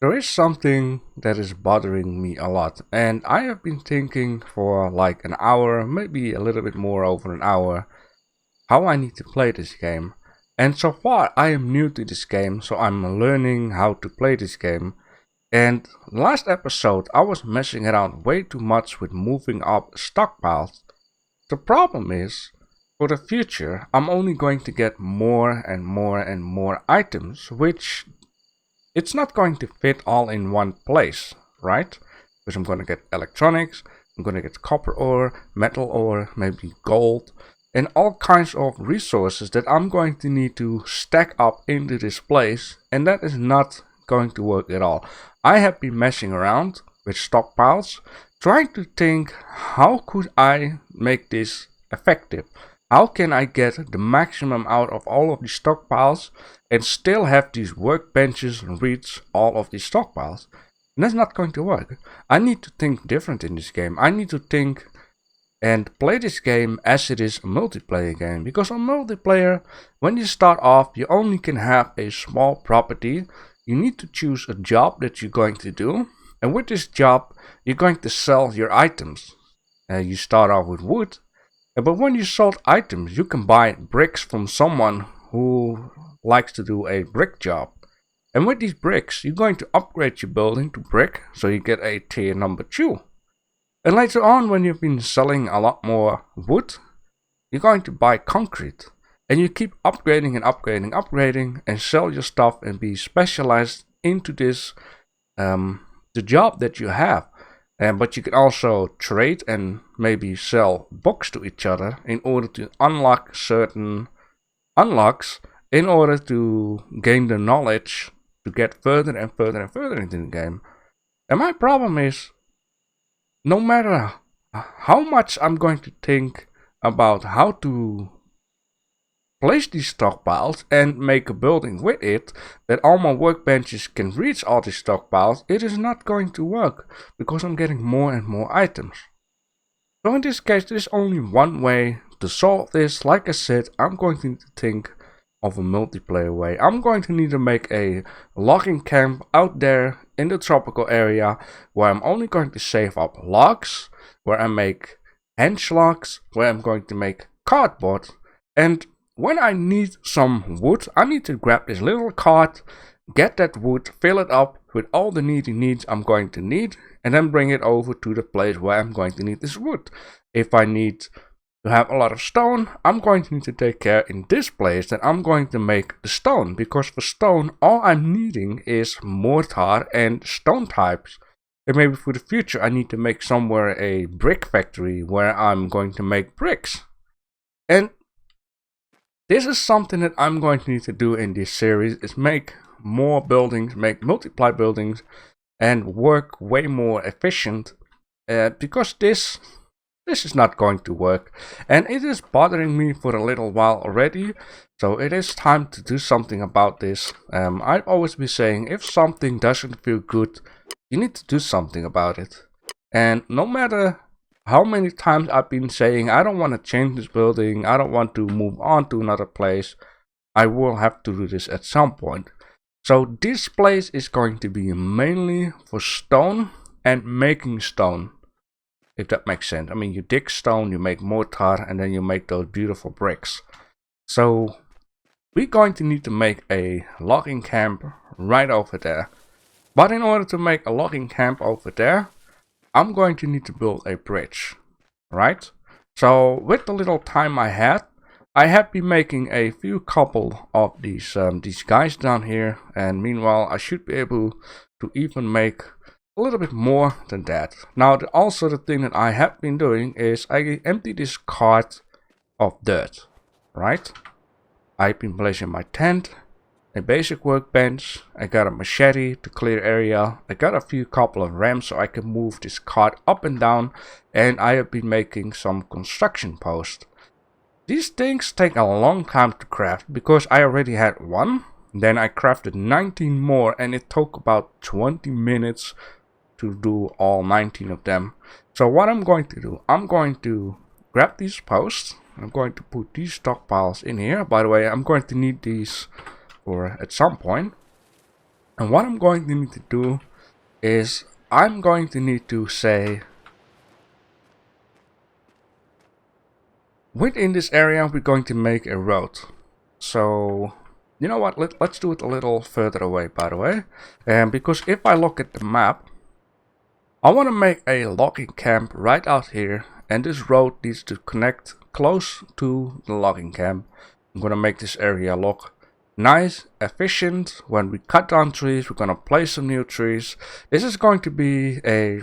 There is something that is bothering me a lot, and I have been thinking for like an hour, maybe a little bit more over an hour, how I need to play this game. And so far, I am new to this game, so I'm learning how to play this game. And last episode, I was messing around way too much with moving up stockpiles. The problem is, for the future, I'm only going to get more and more and more items, which it's not going to fit all in one place, right? Because I'm going to get electronics, I'm going to get copper ore, metal ore, maybe gold, and all kinds of resources that I'm going to need to stack up into this place, and that is not going to work at all. I have been messing around with stockpiles, trying to think how could I make this effective? How can I get the maximum out of all of these stockpiles and still have these workbenches reach all of these stockpiles? And that's not going to work. I need to think different in this game. I need to think and play this game as it is a multiplayer game. Because on multiplayer, when you start off, you only can have a small property. You need to choose a job that you're going to do. And with this job, you're going to sell your items. You start off with wood. But when you sold items, you can buy bricks from someone who likes to do a brick job. And with these bricks, you're going to upgrade your building to brick, so you get a tier number 2. And later on, when you've been selling a lot more wood, you're going to buy concrete. And you keep upgrading and upgrading and sell your stuff and be specialized into this, the job that you have. But you can also trade and maybe sell books to each other in order to unlock certain unlocks in order to gain the knowledge to get further and further and further into the game. And my problem is, no matter how much I'm going to think about how to place these stockpiles and make a building with it, that all my workbenches can reach all these stockpiles, it is not going to work because I'm getting more and more items. So in this case, there's only one way to solve this. Like I said, I'm going to need to think of a multiplayer way. I'm going to need to make a logging camp out there in the tropical area where I'm only going to save up logs, where I make hench logs, where I'm going to make cardboard, and when I need some wood, I need to grab this little cart, get that wood, fill it up with all the needs I'm going to need, and then bring it over to the place where I'm going to need this wood. If I need to have a lot of stone, I'm going to need to take care in this place that I'm going to make the stone, because for stone, all I'm needing is mortar and stone types. And maybe for the future, I need to make somewhere a brick factory where I'm going to make bricks. And this is something that I'm going to need to do in this series, is make more buildings, make multiply buildings, and work way more efficient, because this is not going to work, and it is bothering me for a little while already, so it is time to do something about this. I've always been saying, if something doesn't feel good, you need to do something about it. And no matter how many times I've been saying I don't want to change this building, I don't want to move on to another place, I will have to do this at some point. So this place is going to be mainly for stone and making stone, if that makes sense. I mean, you dig stone, you make mortar, and then you make those beautiful bricks. So we're going to need to make a logging camp right over there. But in order to make a logging camp over there, I'm going to need to build a bridge, right? So with the little time I have been making a few couple of these guys down here, and meanwhile I should be able to even make a little bit more than that. Now also the thing that I have been doing is I empty this cart of dirt, right? I've been placing my tent, a basic workbench, I got a machete to clear area, I got a few couple of ramps so I can move this cart up and down, and I have been making some construction posts. These things take a long time to craft because I already had one, then I crafted 19 more, and it took about 20 minutes to do all 19 of them. So what I'm going to do, I'm going to grab these posts, I'm going to put these stockpiles in here. By the way, I'm going to need these for at some point. And what I'm going to need to do is I'm going to need to say within this area we're going to make a road. So you know what, let's do it a little further away, by the way. Because if I look at the map, I want to make a logging camp right out here, and this road needs to connect close to the logging camp. I'm gonna make this area look nice, efficient. When we cut down trees, we're gonna place some new trees. This is going to be a,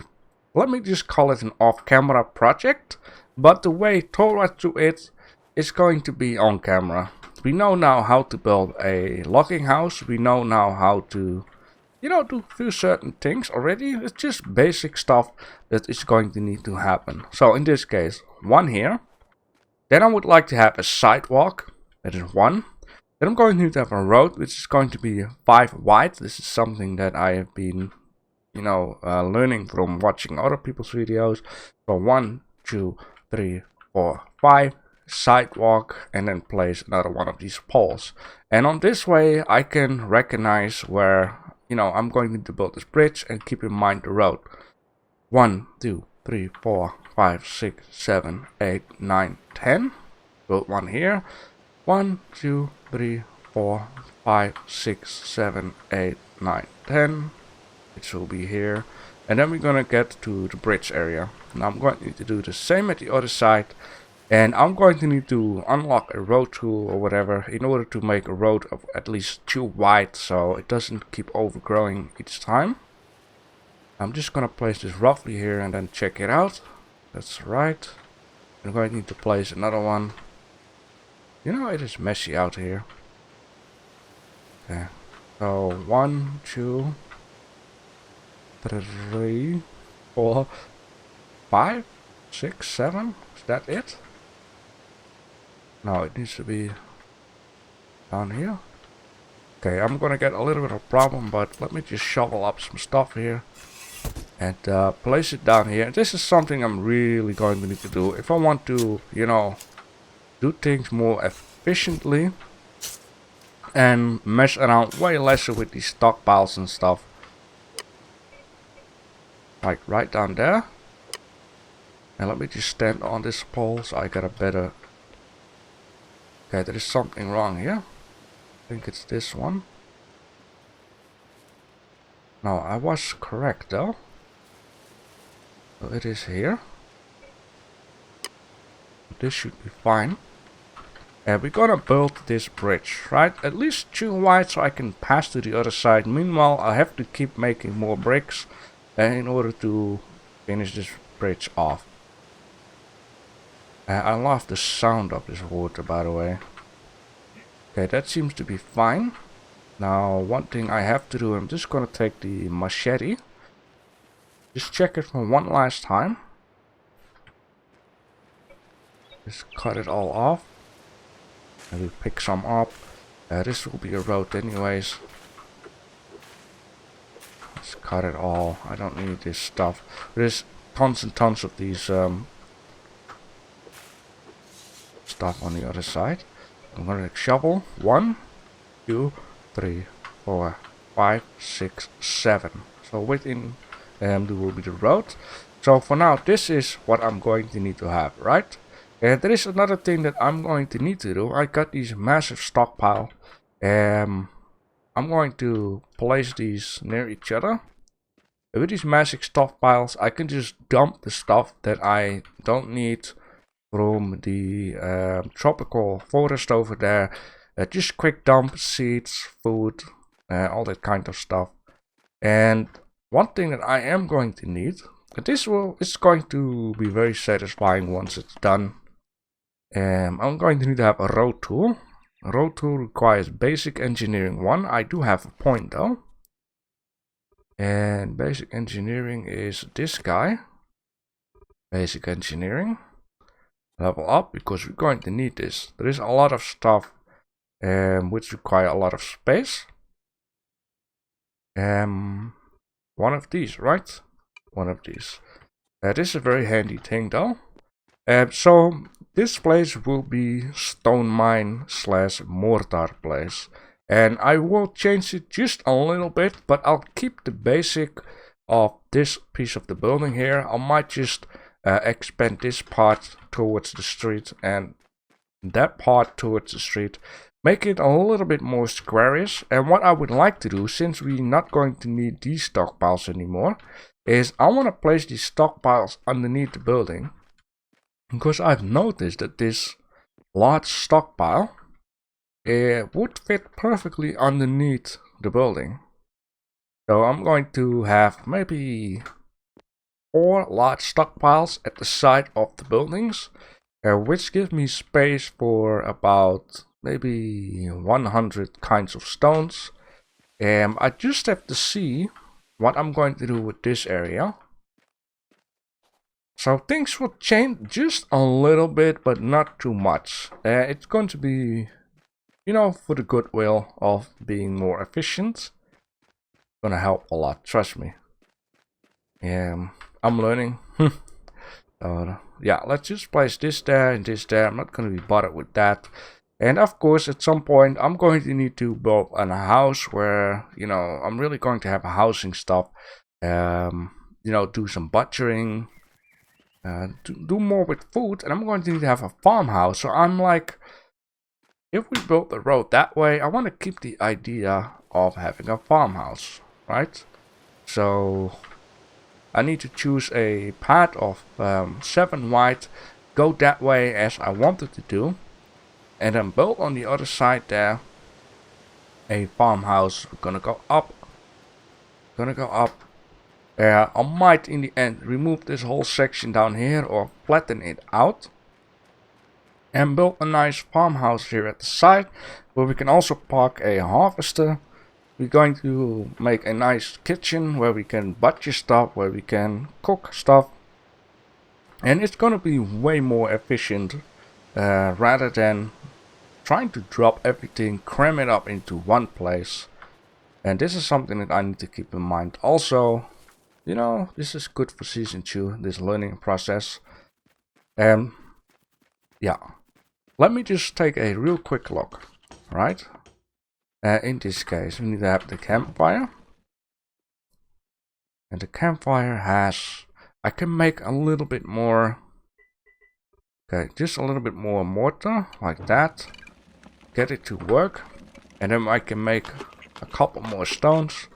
let me just call it an off-camera project, but the way toward to it is going to be on camera. We know now how to build a logging house. We know now how to, you know, do a few certain things already. It's just basic stuff that is going to need to happen. So in this case, one here. Then I would like to have a sidewalk. That is one. Then I'm going to need to have a road, which is going to be 5 wide. This is something that I have been, you know, learning from watching other people's videos. So 1, 2, 3, 4, 5. Sidewalk, and then place another one of these poles. And on this way, I can recognize where, you know, I'm going to need to build this bridge and keep in mind the road. 1, 2, 3, 4, 5, 6, 7, 8, 9, 10. Build one here. 1, 2, 3, 4, 5, 6, 7, 8, 9, 10. It will be here. And then we're gonna get to the bridge area. Now I'm going to need to do the same at the other side. And I'm going to need to unlock a road tool or whatever in order to make a road of at least 2 wide, so it doesn't keep overgrowing each time. I'm just gonna place this roughly here and then check it out. That's right. I'm going to need to place another one. You know, it is messy out here. Okay. So 1, 2, 3, 4, 5, 6, 7. Is that it? No, it needs to be down here. Okay, I'm gonna get a little bit of a problem, but let me just shovel up some stuff here and place it down here. This is something I'm really going to need to do if I want to, you know, do things more efficiently and mess around way less with these stockpiles and stuff. Like right down there. And let me just stand on this pole so I get a better. Okay, there is something wrong here. I think it's this one. No, I was correct though. So it is here. This should be fine. And we're gonna build this bridge, right? At least 2 wide so I can pass to the other side. Meanwhile, I have to keep making more bricks in order to finish this bridge off. I love the sound of this water, by the way. Okay, that seems to be fine. Now, one thing I have to do, I'm just gonna take the machete. Just check it for one last time. Just cut it all off. And we pick some up. This will be a road anyways. Let's cut it all. I don't need this stuff. There's tons and tons of these stuff on the other side. I'm gonna shovel 1, 2, 3, 4, 5, 6, 7. So within there will be the road. So for now, this is what I'm going to need to have, right? And there is another thing that I'm going to need to do. I got these massive stockpile. I'm going to place these near each other. With these massive stockpiles, I can just dump the stuff that I don't need from the tropical forest over there. Just quick dump seeds, food, all that kind of stuff. And one thing that I am going to need, it's going to be very satisfying once it's done. I'm going to need to have a road tool. A road tool requires basic engineering 1. I do have a point though. And basic engineering is this guy. Basic engineering. Level up, because we're going to need this. There is a lot of stuff which require a lot of space. One of these, right? One of these. This is a very handy thing though. So this place will be stone mine / mortar place. And I will change it just a little bit, but I'll keep the basic of this piece of the building here. I might just expand this part towards the street and that part towards the street, make it a little bit more squarish. And what I would like to do, since we're not going to need these stockpiles anymore, is I want to place these stockpiles underneath the building, because I've noticed that this large stockpile would fit perfectly underneath the building. So I'm going to have maybe 4 large stockpiles at the side of the buildings, which gives me space for about maybe 100 kinds of stones. I just have to see what I'm going to do with this area. So things will change just a little bit, but not too much. It's going to be, you know, for the goodwill of being more efficient. Gonna help a lot, trust me. I'm learning. So yeah, let's just place this there and this there. I'm not gonna be bothered with that. And of course, at some point, I'm going to need to build a house where, you know, I'm really going to have housing stuff. You know, do some butchering, do more with food, and I'm going to need to have a farmhouse. So I'm like, if we build the road that way, I want to keep the idea of having a farmhouse, right? So I need to choose a path of 7 wide, go that way as I wanted to do, and then build on the other side there a farmhouse. We're gonna go up, I might in the end remove this whole section down here or flatten it out and build a nice farmhouse here at the side, where we can also park a harvester. We're going to make a nice kitchen where we can butcher stuff, where we can cook stuff, and it's gonna be way more efficient rather than trying to drop everything, cram it up into one place. And this is something that I need to keep in mind. Also, you know, this is good for season 2, this learning process. Yeah, let me just take a real quick look, right? In this case, we need to have the campfire. And the campfire has, I can make a little bit more, okay, just a little bit more mortar, like that. Get it to work. And then I can make a couple more stones.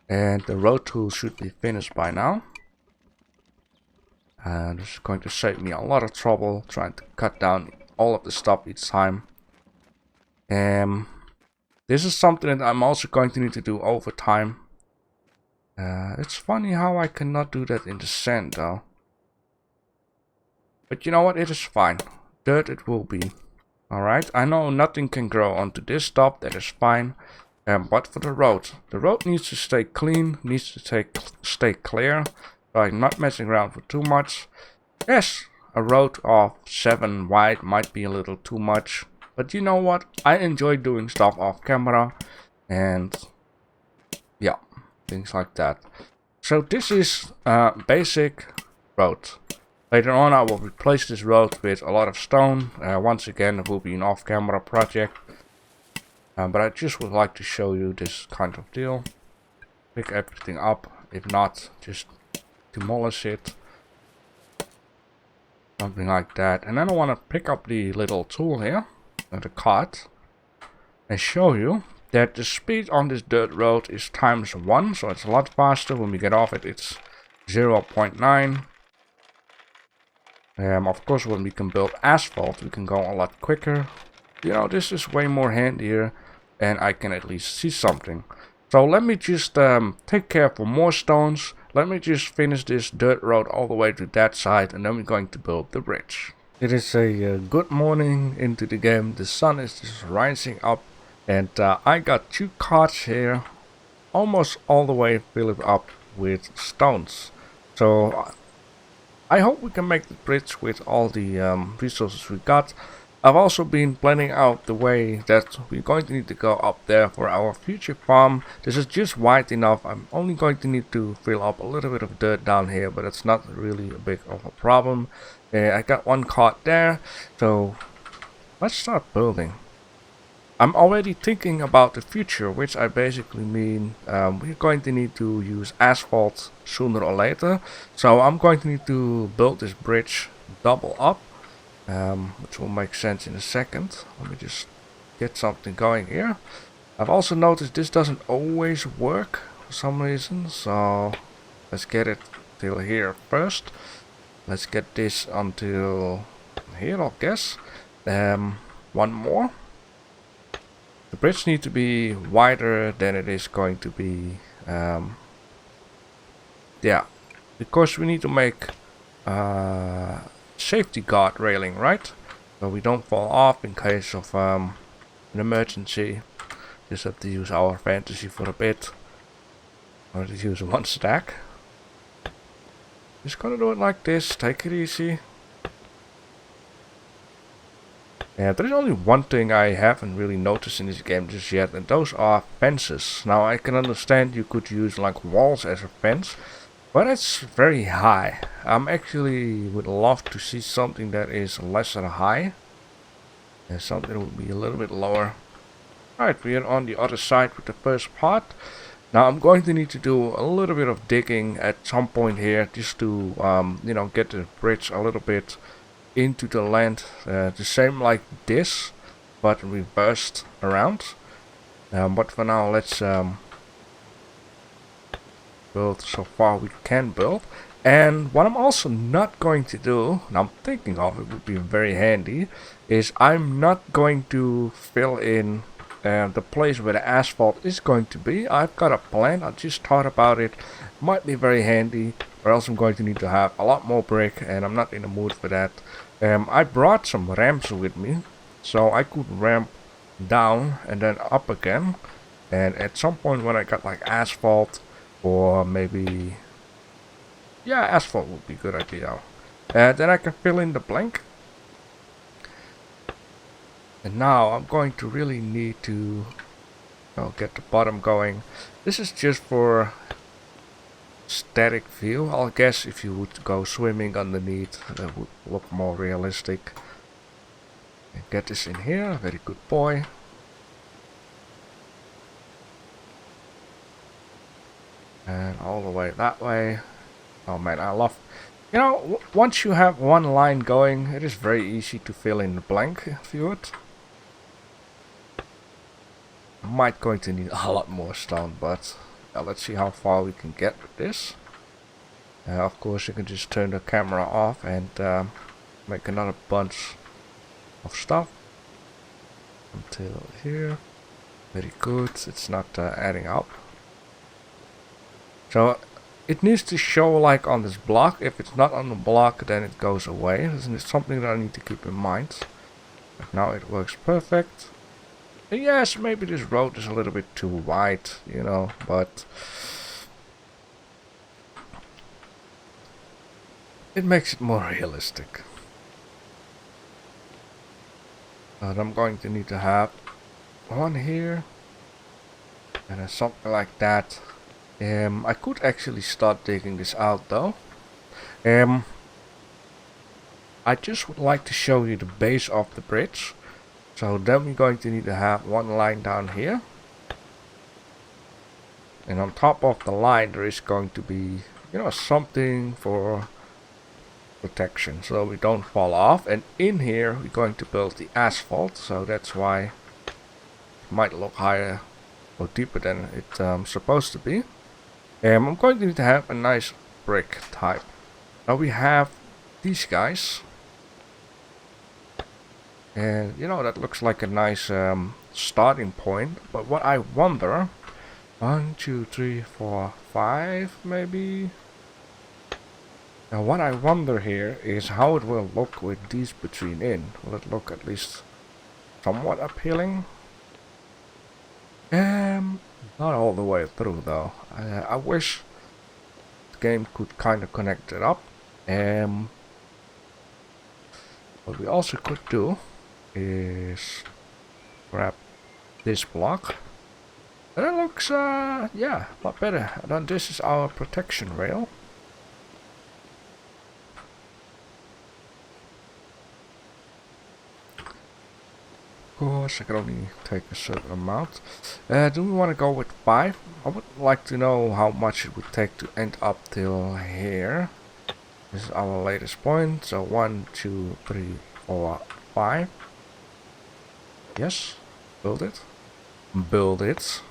And the road tool should be finished by now. And this is going to save me a lot of trouble trying to cut down all of the stuff each time. This is something that I'm also going to need to do over time. It's funny how I cannot do that in the sand though. But you know what, it is fine. Dirt it will be. Alright, I know nothing can grow onto this top, that is fine. But for the road needs to stay clean, needs to stay clear. So I'm not messing around for too much. Yes, a road of 7 wide might be a little too much. But you know what, I enjoy doing stuff off camera. And yeah, things like that. So this is basic road. Later on I will replace this road with a lot of stone. Once again, it will be an off-camera project. But I just would like to show you this kind of deal. Pick everything up. If not, just demolish it. Something like that. And then I want to pick up the little tool here, the cart, and show you that the speed on this dirt road is ×1. So it's a lot faster. When we get off it, it's 0.9. Of course, when we can build asphalt, we can go a lot quicker. You know, this is way more handier, and I can at least see something. So let me just take care for more stones. Let me just finish this dirt road all the way to that side, and then we're going to build the bridge. It is a good morning into the game. The sun is just rising up, and I got 2 carts here, almost all the way filled up with stones. So I hope we can make the bridge with all the resources we got. I've also been planning out the way that we're going to need to go up there for our future farm. This is just wide enough. I'm only going to need to fill up a little bit of dirt down here, but it's not really a big of a problem. I got 1 cart there, so let's start building. I'm already thinking about the future, which I basically mean we're going to need to use asphalt sooner or later. So I'm going to need to build this bridge double up, which will make sense in a second. Let me just get something going here. I've also noticed this doesn't always work for some reason, so let's get it till here first. Let's get this until here, I guess. One more. The bridge needs to be wider than it is going to be. Yeah, because we need to make safety guard railing, right? So we don't fall off in case of an emergency. Just have to use our fantasy for a bit. Or just use one stack. Just gonna do it like this, take it easy. Yeah, there's only one thing I haven't really noticed in this game just yet, and those are fences. Now I can understand you could use like walls as a fence, but it's very high. Actually would love to see something that is lesser high. And something that would be a little bit lower. Right, we are on the other side with the first part. Now I'm going to need to do a little bit of digging at some point here, just to you know, get the bridge a little bit into the land, the same like this, but reversed around. But for now, let's build so far we can build. And what I'm also not going to do, and I'm thinking of, it would be very handy, is I'm not going to fill in the place where the asphalt is going to be. I've got a plan, I just thought about it. Might be very handy, or else I'm going to need to have a lot more brick, and I'm not in the mood for that. I brought some ramps with me, so I could ramp down and then up again. And at some point when I got like asphalt, or maybe, yeah, asphalt would be a good idea. Then I can fill in the blank. And now I'm going to really need to get the bottom going. This is just for static view. I'll guess if you would go swimming underneath, that would look more realistic. And get this in here, very good boy. And all the way that way. Oh man, I love, you know, once you have one line going, it is very easy to fill in the blank view. Might going to need a lot more stone, but let's see how far we can get with this. Of course you can just turn the camera off and make another bunch of stuff until here. Very good, it's not adding up. So it needs to show like on this block. If it's not on the block, then it goes away. This is something that I need to keep in mind. But now it works perfect. And yes, maybe this road is a little bit too wide, you know, but it makes it more realistic. But I'm going to need to have one here and then something like that. I could actually start digging this out though. I just would like to show you the base of the bridge. So then we're going to need to have one line down here. And on top of the line there is going to be, you know, something for protection so we don't fall off. And in here we're going to build the asphalt, so that's why it might look higher or deeper than it's supposed to be. I'm going to need to have a nice brick type. Now we have these guys. And you know, that looks like a nice starting point. But what I wonder, 1, 2, 3, 4, 5 maybe. Now what I wonder here is how it will look with these between in. Will it look at least somewhat appealing? Not all the way through though. I wish the game could kind of connect it up. What we also could do is grab this block. And it looks, yeah, a lot better. And then this is our protection rail. Of course I can only take a certain amount. Do we want to go with 5? I would like to know how much it would take to end up till here. This is our latest point. So 1, 2, 3, 4, 5. Yes. Build it. Build it.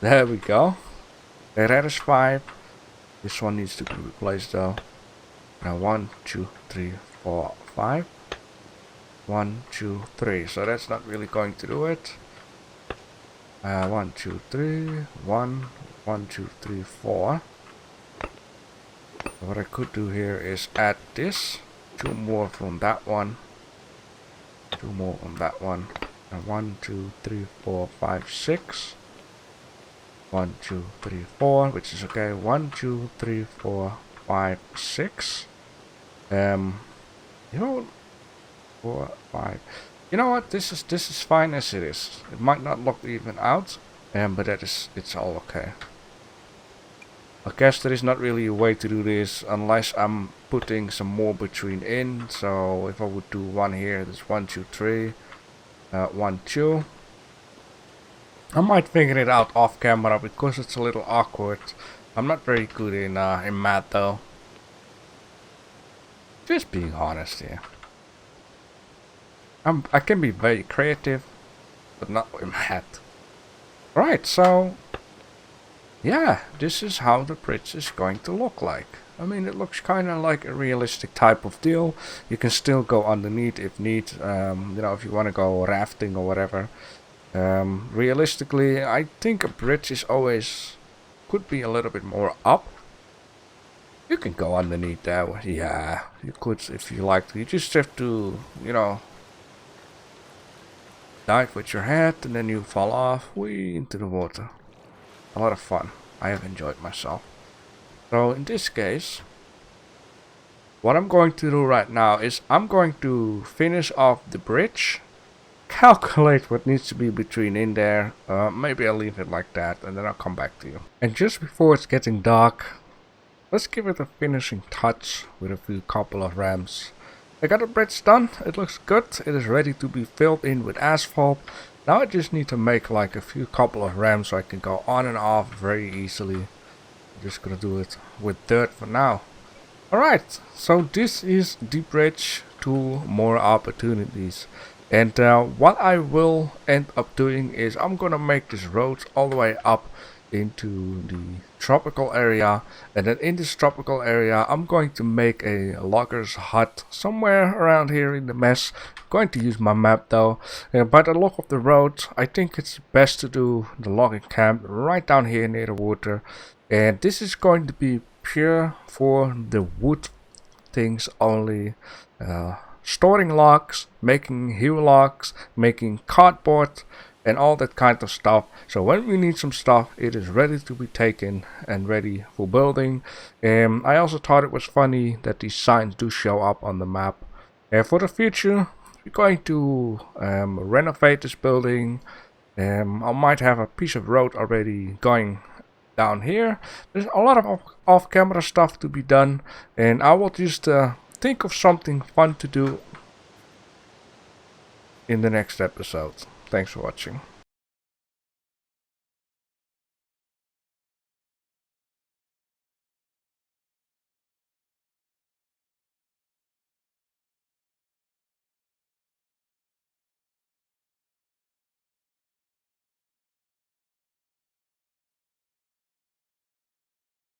There we go. That is 5. This one needs to be replaced though. Now 1, 2, 3, 4, 5. 1, 2, 3. So that's not really going to do it. 1, 2, 3. 1, 1, 2, 3, 4. What I could do here is add this. 2 more from that one. 2 more on that one. And 1, 2, 3, 4, 5, 6. 1, 2, 3, 4, which is okay. 1, 2, 3, 4, 5, 6. You know, 4, 5. You know what? This is fine as it is. It might not look even out, but it's all okay. I guess there is not really a way to do this unless I'm putting some more between in. So if I would do one here, there's 1, 2, 3, 1, 2. I might figure it out off camera because it's a little awkward. I'm not very good in math though. Just being honest here. I can be very creative, but not with math. Right, so yeah, this is how the bridge is going to look like. I mean, it looks kind of like a realistic type of deal. You can still go underneath if need. You know, if you want to go rafting or whatever. Realistically, I think a bridge is always could be a little bit more up. You can go underneath there. Yeah, you could if you like to. You just have to, you know, dive with your head and then you fall off way into the water. A lot of fun. I have enjoyed myself. So in this case, what I'm going to do right now is I'm going to finish off the bridge, calculate what needs to be between in there. Maybe I'll leave it like that and then I'll come back to you. And just before it's getting dark, let's give it a finishing touch with a couple of ramps. I got the bridge done. It looks good. It is ready to be filled in with asphalt. Now I just need to make like a couple of ramps so I can go on and off very easily. I'm just gonna do it with dirt for now. Alright, so this is the bridge to more opportunities. And what I will end up doing is I'm gonna make this road all the way up into the tropical area, and then in this tropical area I'm going to make a logger's hut somewhere around here in the mess. I'm going to use my map though. By the look of the road, I think it's best to do the logging camp right down here near the water, and this is going to be pure for the wood things only. Storing logs, making heel logs, making cardboard and all that kind of stuff. So when we need some stuff, it is ready to be taken and ready for building. I also thought it was funny that these signs do show up on the map. For the future, we're going to renovate this building. I might have a piece of road already going down here. There's a lot of off-camera stuff to be done, and I will just think of something fun to do in the next episode. Thanks for watching.